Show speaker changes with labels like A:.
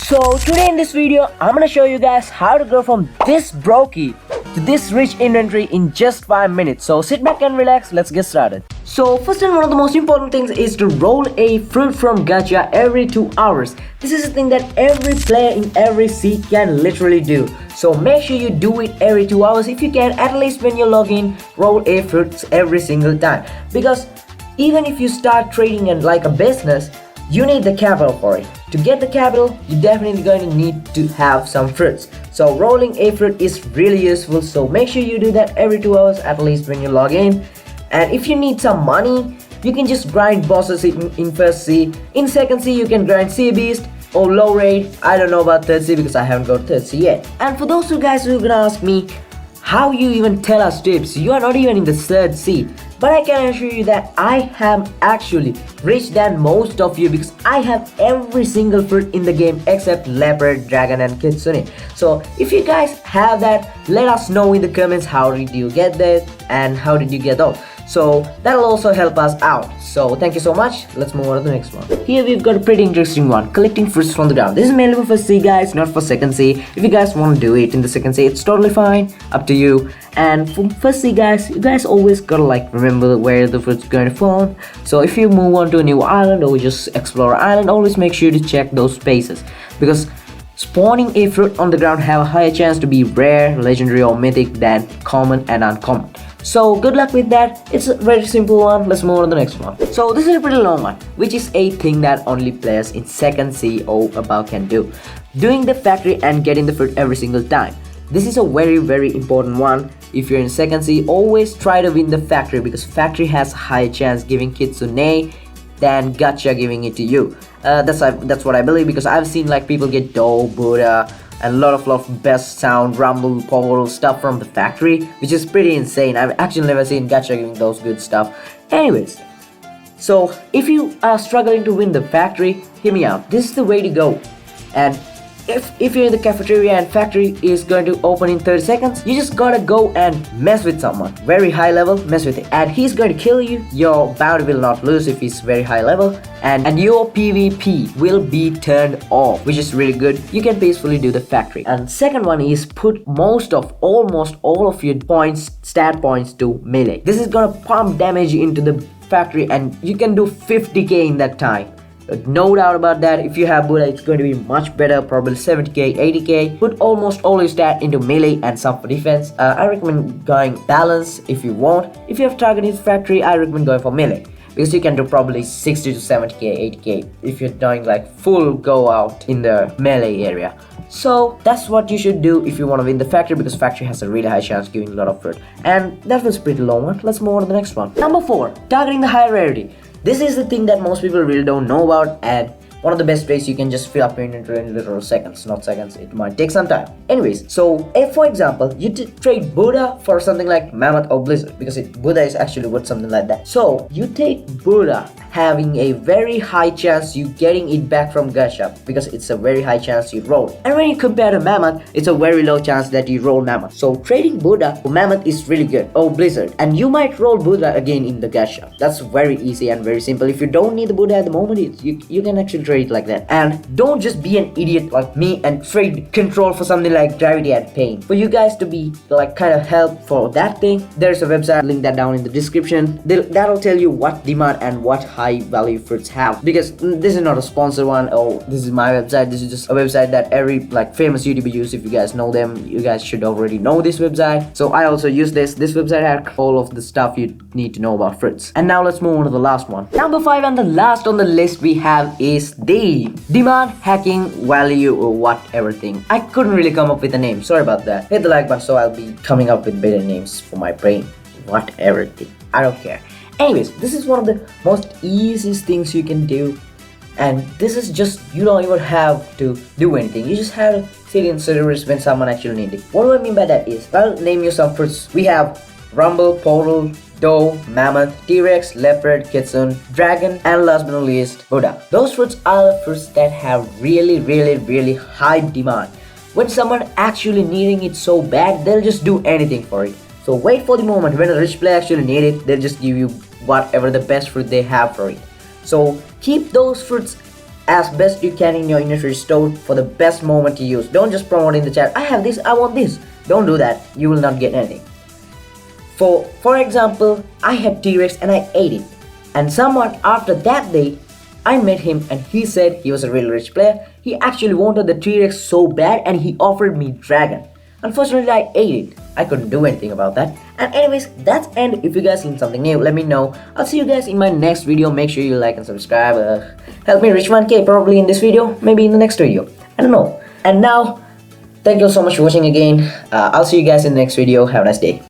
A: So today in this video, I'm gonna show you guys how to go from this brokey to this rich inventory in just 5 minutes. So sit back and relax, let's get started. So first and one of the most important things is to roll a fruit from gacha every 2 hours. This is a thing that every player in every seed can literally do. So make sure you do it every 2 hours if you can. At least when you log in, roll a fruit every single time. Because even if you start trading in like a business, you need the capital for it. To get the capital, you're definitely going to need to have some fruits. So rolling a fruit is really useful, so make sure you do that every 2 hours at least when you log in. And if you need some money, you can just grind bosses in first C. In second C, you can grind Sea Beast or low raid. I don't know about third C because I haven't got third C yet. And for those of you guys who are gonna ask me how you even tell us tips, you are not even in the third C. But I can assure you that I have actually reached than most of you because I have every single fruit in the game except leopard, dragon and kitsune. So if you guys have that, let us know in the comments how did you get that and how did you get those. So that'll also help us out. So thank you so much. Let's move on to the next one. Here we've got a pretty interesting one, collecting fruits from the ground. This is mainly for first C guys, not for second C. If you guys want to do it in the second C, it's totally fine, up to you. And for first C guys, you guys always gotta like remember where the fruit's going to fall. So if you move on to a new island or just explore an island, always make sure to check those spaces, because spawning a fruit on the ground have a higher chance to be rare, legendary or mythic than common and uncommon. So good luck with that. It's a very simple one. Let's move on to the next one. So this is a pretty long one, which is a thing that only players in second C or above can do. Doing the factory and getting the fruit every single time. This is a very important one. If you're in second C, always try to win the factory, because factory has a higher chance giving kitsune than gacha giving it to you. That's what I believe, because I've seen like people get dough, Buddha, and a lot of best sound, rumble, power stuff from the factory, which is pretty insane. I've actually never seen gacha giving those good stuff. Anyways, so if you are struggling to win the factory, hear me out. This is the way to go. And if you're in the cafeteria and factory is going to open in 30 seconds, you just gotta go and mess with someone very high level, mess with it, and he's going to kill you. Your bounty will not lose if he's very high level, and your PvP will be turned off, which is really good. You can peacefully do the factory. And second one is put almost all of your points, stat points, to melee. This is gonna pump damage into the factory and you can do 50k in that time. No doubt about that. If you have Buddha, it's going to be much better, probably 70k, 80k. Put almost all your stat into melee and some for defense. I recommend going balance if you want. If you have targeted factory, I recommend going for melee, because you can do probably 60 to 70k, 80k if you're doing like full go out in the melee area. So that's what you should do if you want to win the factory, because factory has a really high chance of giving a lot of fruit. And that was a pretty long one. Let's move on to the next one. Number 4, targeting the high rarity. This is the thing that most people really don't know about, and one of the best ways you can just fill up your inventory in literal seconds, not seconds. It might take some time. Anyways, so if for example you trade Buddha for something like Mammoth or Blizzard, because Buddha is actually worth something like that. So you take Buddha, having a very high chance you getting it back from gacha, because it's a very high chance you roll. And when you compare to Mammoth, it's a very low chance that you roll Mammoth. So trading Buddha for Mammoth is really good, or Blizzard, and you might roll Buddha again in the gacha. That's very easy and very simple. If you don't need the Buddha at the moment, you can actually trade it like that. And don't just be an idiot like me and trade control for something like gravity and pain. For you guys to be like kind of help for that thing, there's a website, link that down in the description. That'll tell you what demand and what high value fruits have, because this is not a sponsored one. Oh, this is my website. This is just a website that every like famous YouTuber use. If you guys know them, you guys should already know this website. So I also use this website has all of the stuff you need to know about fruits. And now let's move on to the last one. Number 5 and the last on the list we have is the demand hacking value or whatever thing. I couldn't really come up with a name, sorry about that. Hit the like button so I'll be coming up with better names for my brain. Whatever thing, I don't care. Anyways, this is one of the most easiest things you can do, and this is just, you don't even have to do anything. You just have to sit in servers when someone actually needs it. What do I mean by that is, I'll name you some fruits. We have Rumble, Portal, Doe, Mammoth, T-Rex, Leopard, Kitsune, Dragon, and last but not least, Buddha. Those fruits are the fruits that have really high demand. When someone actually needing it so bad, they'll just do anything for it. So wait for the moment when a rich player actually need it, they'll just give you whatever the best fruit they have for it. So keep those fruits as best you can in your inventory store for the best moment to use. Don't just promote in the chat, I have this, I want this. Don't do that, you will not get anything. For example, I had T-Rex and I ate it. And someone after that day, I met him and he said he was a really rich player. He actually wanted the T-Rex so bad and he offered me dragon. Unfortunately, I ate it. I couldn't do anything about that. And anyways, that's end. If you guys seen something new, let me know. I'll see you guys in my next video. Make sure you like and subscribe. Help me reach 1K probably in this video, maybe in the next video. I don't know. And now, thank you so much for watching again. I'll see you guys in the next video. Have a nice day.